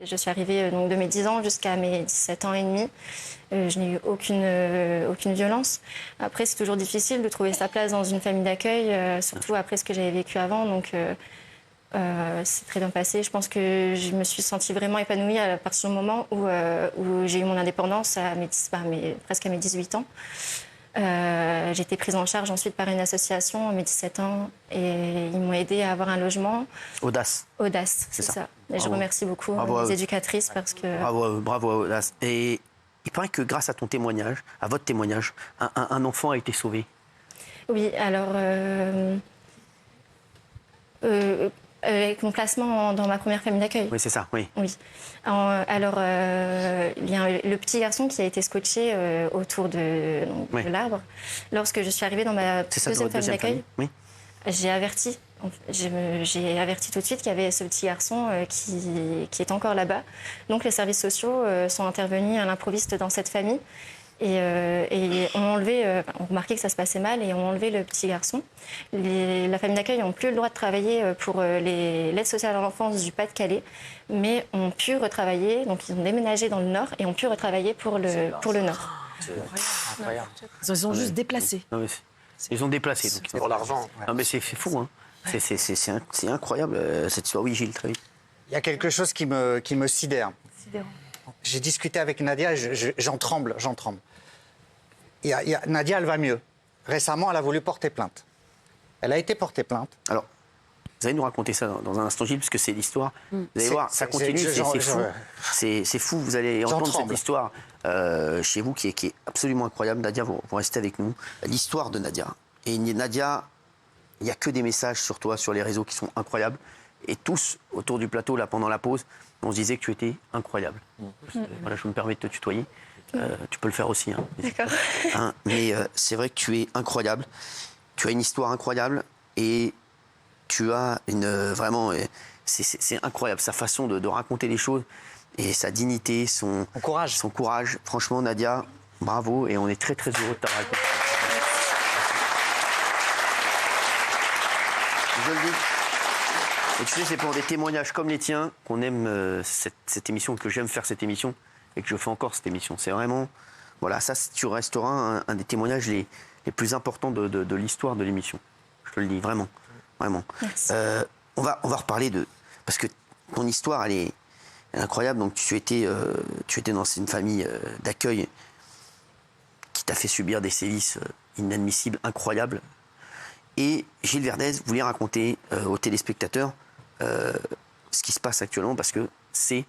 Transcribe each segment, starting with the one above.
Je suis arrivée donc, de mes 10 ans jusqu'à mes 17 ans et demi. Je n'ai eu aucune violence. Après, c'est toujours difficile de trouver sa place dans une famille d'accueil, surtout après ce que j'avais vécu avant. Donc, c'est très bien passé. Je pense que je me suis sentie vraiment épanouie à partir du moment où j'ai eu mon indépendance presque à mes 18 ans. J'ai été prise en charge ensuite par une association à mes 17 ans et ils m'ont aidée à avoir un logement. Audace. Audace, c'est ça. Et je remercie beaucoup les éducatrices parce que... Bravo, Audace. Et il paraît que grâce à ton témoignage, à votre témoignage, un enfant a été sauvé. Oui, alors... avec mon placement dans ma première famille d'accueil. Oui, c'est ça, oui. Oui. Alors, il y a le petit garçon qui a été scotché autour de l'arbre. Lorsque je suis arrivée dans ma deuxième famille d'accueil, oui. J'ai averti tout de suite qu'il y avait ce petit garçon qui est encore là-bas. Donc, les services sociaux sont intervenus à l'improviste dans cette famille. Et ont ont remarqué que ça se passait mal et ont enlevé le petit garçon. La famille d'accueil n'ont plus le droit de travailler pour l'aide sociale à l'enfance du Pas-de-Calais, mais ont pu retravailler, donc ils ont déménagé dans le Nord et ont pu retravailler pour le Nord. C'est incroyable. Ils ont juste déplacé. Non, ils ont déplacé. C'est pour l'argent. Non, mais c'est fou, hein. C'est incroyable, cette histoire. Oui, Gilles, très vite. Il y a quelque chose qui me sidère. Sidérant. J'ai discuté avec Nadia et j'en tremble. Nadia, elle va mieux. Récemment, elle a voulu porter plainte. Elle a été portée plainte. Alors, vous allez nous raconter ça dans un instant, Gilles, parce que c'est l'histoire. Vous allez voir, ça continue, c'est fou. C'est fou, vous allez entendre cette histoire chez vous qui est absolument incroyable. Nadia, vous restez avec nous. L'histoire de Nadia. Et Nadia, il n'y a que des messages sur toi, sur les réseaux qui sont incroyables. Et tous, autour du plateau, là, pendant la pause, on se disait que tu étais incroyable. Voilà, je me permets de te tutoyer. Tu peux le faire aussi. Hein. D'accord. Hein, mais c'est vrai que tu es incroyable. Tu as une histoire incroyable et tu as vraiment... c'est incroyable, sa façon de raconter les choses et sa dignité, son courage. Franchement, Nadia, bravo et on est très très heureux de t'avoir écouté. Je le dis. Et tu sais, c'est pour des témoignages comme les tiens qu'on aime cette émission, que j'aime faire cette émission et que je fais encore cette émission. C'est vraiment... Voilà, ça, tu resteras un des témoignages les plus importants de l'histoire de l'émission. Je te le dis, vraiment. Vraiment. Merci. On va reparler de... Parce que ton histoire, elle est incroyable. Donc, tu étais dans une famille d'accueil qui t'a fait subir des sévices inadmissibles, incroyables. Et Gilles Verdez voulait raconter aux téléspectateurs ce qui se passe actuellement parce que c'est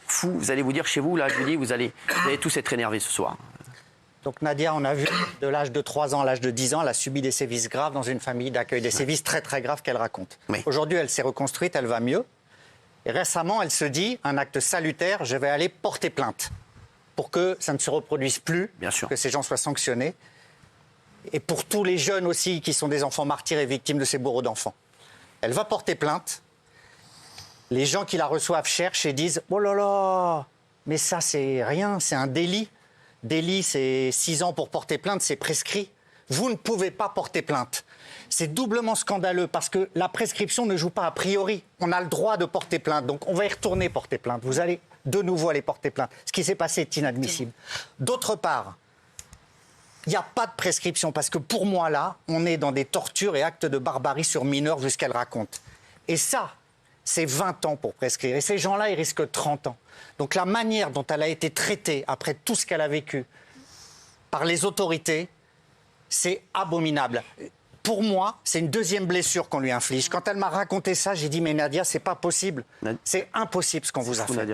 fou. Vous allez vous dire chez vous, là, je vous dis, vous allez tous être énervés ce soir. Donc Nadia, on a vu, de l'âge de 3 ans à l'âge de 10 ans, elle a subi des sévices graves dans une famille d'accueil, des sévices très très graves qu'elle raconte. Oui. Aujourd'hui, elle s'est reconstruite, elle va mieux. Et récemment, elle se dit, un acte salutaire, je vais aller porter plainte pour que ça ne se reproduise plus, que ces gens soient sanctionnés. Et pour tous les jeunes aussi qui sont des enfants martyrs et victimes de ces bourreaux d'enfants. Elle va porter plainte. Les gens qui la reçoivent cherchent et disent « Oh là là, mais ça c'est rien, c'est un délit. Délit, c'est 6 ans pour porter plainte, c'est prescrit. Vous ne pouvez pas porter plainte. » C'est doublement scandaleux parce que la prescription ne joue pas a priori. On a le droit de porter plainte, donc on va y retourner porter plainte. Vous allez de nouveau aller porter plainte. Ce qui s'est passé est inadmissible. D'autre part, il n'y a pas de prescription parce que pour moi, là, on est dans des tortures et actes de barbarie sur mineurs vu ce qu'elle raconte. Et ça, c'est 20 ans pour prescrire. Et ces gens-là, ils risquent 30 ans. Donc la manière dont elle a été traitée après tout ce qu'elle a vécu par les autorités, c'est abominable. Pour moi, c'est une deuxième blessure qu'on lui inflige. Quand elle m'a raconté ça, j'ai dit « Mais Nadia, c'est pas possible. C'est impossible ce qu'on vous a fait. »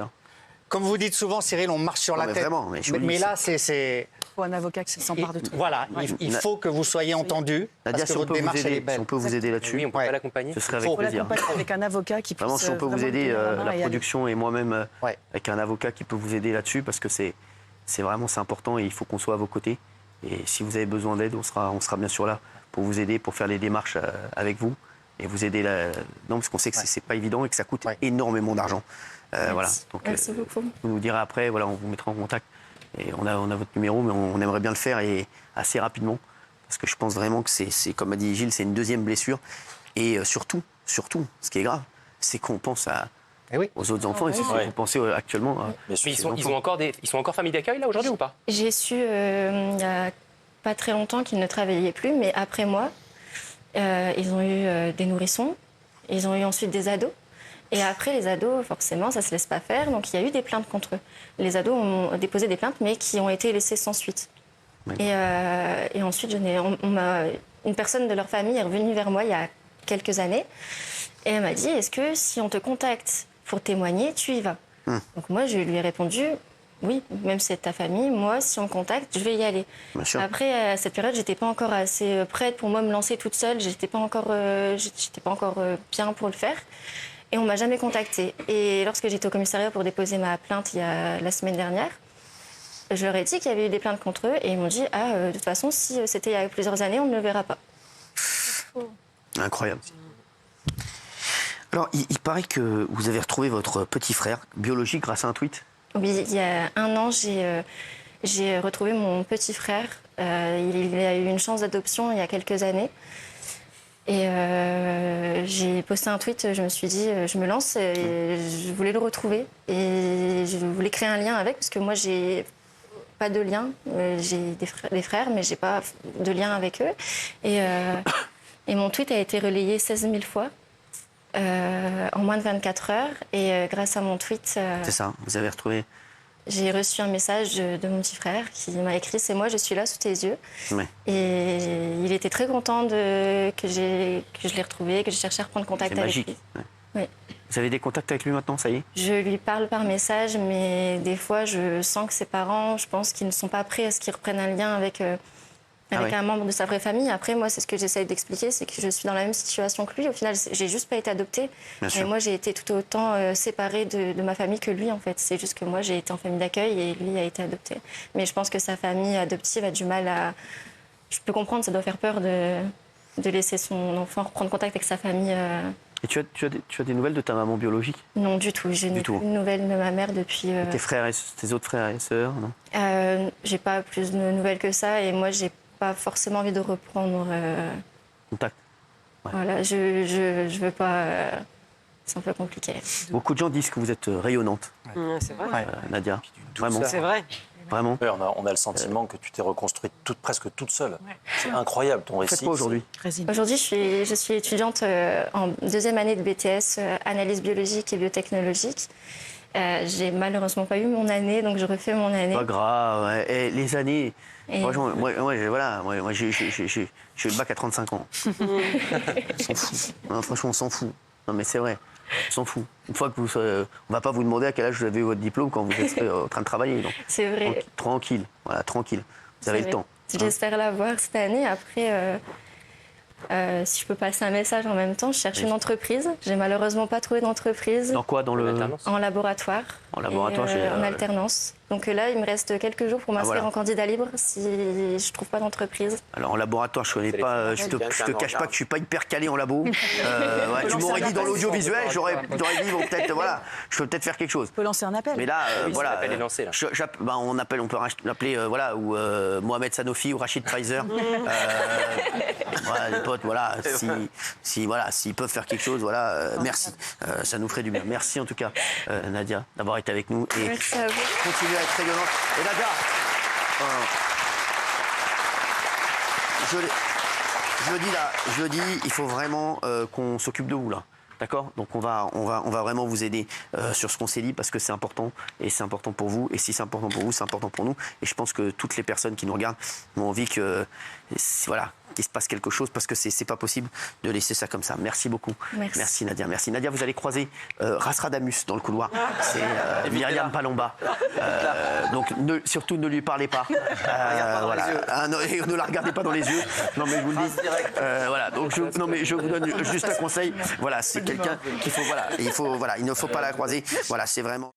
Comme vous dites souvent, Cyril, on marche sur la tête. Vraiment, mais là, c'est... Il faut un avocat qui s'empare de tout. Voilà, il faut que vous soyez entendu. Nadia, parce que votre démarche, elle est belle. si on peut vous aider là-dessus, on peut pas l'accompagner. Ce serait avec plaisir. Avec un avocat qui puisse... Vraiment, si on peut vous aider, la production et moi-même, avec un avocat qui peut vous aider là-dessus, parce que c'est important et il faut qu'on soit à vos côtés. Et si vous avez besoin d'aide, on sera bien sûr là pour vous aider, pour faire les démarches avec vous et vous aider là. Non, parce qu'on sait que c'est pas évident et que ça coûte énormément d'argent. Voilà. Donc, merci beaucoup. Vous nous direz après, voilà, on vous mettra en contact. Et on a votre numéro, mais on aimerait bien le faire et assez rapidement. Parce que je pense vraiment que c'est comme a dit Gilles, c'est une deuxième blessure. Et surtout, ce qui est grave, c'est qu'on pense à aux autres enfants. Et c'est ce que vous pensez actuellement. Mais ils sont encore famille d'accueil là aujourd'hui ou pas? J'ai su il n'y a pas très longtemps qu'ils ne travaillaient plus, mais après moi, ils ont eu des nourrissons, ils ont eu ensuite des ados. Et après, les ados, forcément, ça ne se laisse pas faire. Donc, il y a eu des plaintes contre eux. Les ados ont déposé des plaintes, mais qui ont été laissées sans suite. Et ensuite, une personne de leur famille est revenue vers moi il y a quelques années. Et elle m'a dit, est-ce que si on te contacte pour témoigner, tu y vas? Donc, moi, je lui ai répondu, oui, même si c'est ta famille, moi, si on me contacte, je vais y aller. Après, à cette période, j'étais pas encore assez prête pour moi me lancer toute seule. J'étais pas encore bien pour le faire. Et on m'a jamais contactée. Et lorsque j'étais au commissariat pour déposer ma plainte la semaine dernière, je leur ai dit qu'il y avait eu des plaintes contre eux. Et ils m'ont dit, de toute façon, si c'était il y a plusieurs années, on ne le verra pas. Incroyable. Alors, il paraît que vous avez retrouvé votre petit frère biologique grâce à un tweet. Oui, il y a 1 an, j'ai retrouvé mon petit frère. Il a eu une chance d'adoption il y a quelques années. Et j'ai posté un tweet, je me suis dit, je me lance, et je voulais le retrouver. Et je voulais créer un lien avec, parce que moi, j'ai pas de lien. J'ai des frères, mais j'ai pas de lien avec eux. Et mon tweet a été relayé 16 000 fois en moins de 24 heures. Et grâce à mon tweet... C'est ça, vous avez retrouvé... J'ai reçu un message de mon petit frère qui m'a écrit « C'est moi, je suis là sous tes yeux ». Et il était très content que je l'ai retrouvé, que j'ai cherché à reprendre contact avec lui. Oui. Vous avez des contacts avec lui maintenant, ça y est? Je lui parle par message, mais des fois, je sens que ses parents, je pense qu'ils ne sont pas prêts à ce qu'ils reprennent un lien avec un membre de sa vraie famille. Après, moi, c'est ce que j'essaye d'expliquer, c'est que je suis dans la même situation que lui. Au final, j'ai juste pas été adoptée. Et moi, j'ai été tout autant séparée de ma famille que lui, en fait. C'est juste que moi, j'ai été en famille d'accueil et lui a été adopté. Mais je pense que sa famille adoptive a du mal à... Je peux comprendre, ça doit faire peur de laisser son enfant reprendre contact avec sa famille. Et tu as des nouvelles de ta maman biologique? Non, du tout. Je n'ai plus de nouvelles de ma mère depuis... Tes autres frères et sœurs, non? J'ai pas plus de nouvelles que ça et moi, j'ai pas forcément envie de reprendre contact. Voilà, je veux pas. C'est un peu compliqué. Beaucoup de gens disent que vous êtes rayonnante. C'est vrai. Nadia, vraiment. C'est vrai. Vraiment. Oui, on a le sentiment que tu t'es reconstruite presque toute seule. C'est incroyable ton récit. Faites quoi aujourd'hui? Aujourd'hui, je suis étudiante en 2e année de BTS, analyse biologique et biotechnologique. J'ai malheureusement pas eu mon année, donc je refais mon année. Pas grave. Et les années. Franchement, moi j'ai eu le bac à 35 ans. On s'en fout. Non, franchement, on s'en fout. Non, mais c'est vrai. On s'en fout. Une fois que on va pas vous demander à quel âge vous avez eu votre diplôme quand vous êtes en train de travailler. C'est vrai. Tranquille. Voilà, tranquille. Vous avez le temps. J'espère l'avoir cette année. Après, si je peux passer un message en même temps, je cherche une entreprise. J'ai malheureusement pas trouvé d'entreprise. Dans quoi? En laboratoire. En laboratoire, en alternance. Donc là, il me reste quelques jours pour m'inscrire en candidat libre si je trouve pas d'entreprise. Alors en laboratoire, je connais pas. Je te cache pas que je suis pas hyper calé en labo. Tu m'aurais dit dans l'audiovisuel, j'aurais dit bon, peut-être je peux peut-être faire quelque chose. On peut lancer un appel. Mais là, voilà. L'appel est lancé, là. On peut l'appeler ou Mohamed Sanofi ou Rachid Pfizer. Les potes, voilà. S'ils peuvent faire quelque chose, merci. Ça nous ferait du bien. Merci en tout cas, Nadia, d'avoir été avec nous et merci à vous. Continuez à être rayonnante. Et Nadia, je le dis, il faut vraiment qu'on s'occupe de vous là. D'accord? Donc on va vraiment vous aider sur ce qu'on s'est dit parce que c'est important et c'est important pour vous. Et si c'est important pour vous, c'est important pour nous. Et je pense que toutes les personnes qui nous regardent ont envie que qu'il se passe quelque chose parce que c'est pas possible de laisser ça comme ça. Merci beaucoup. Merci Nadia. Merci Nadia. Vous allez croiser Rasradamus dans le couloir. C'est Myriam Palomba. Donc surtout ne lui parlez pas. Et ne la regardez pas dans les yeux. Non mais je vous le dis. Donc je vous donne juste un conseil. Voilà, c'est quelqu'un qu'il faut. Il ne faut pas la croiser. Voilà, c'est vraiment.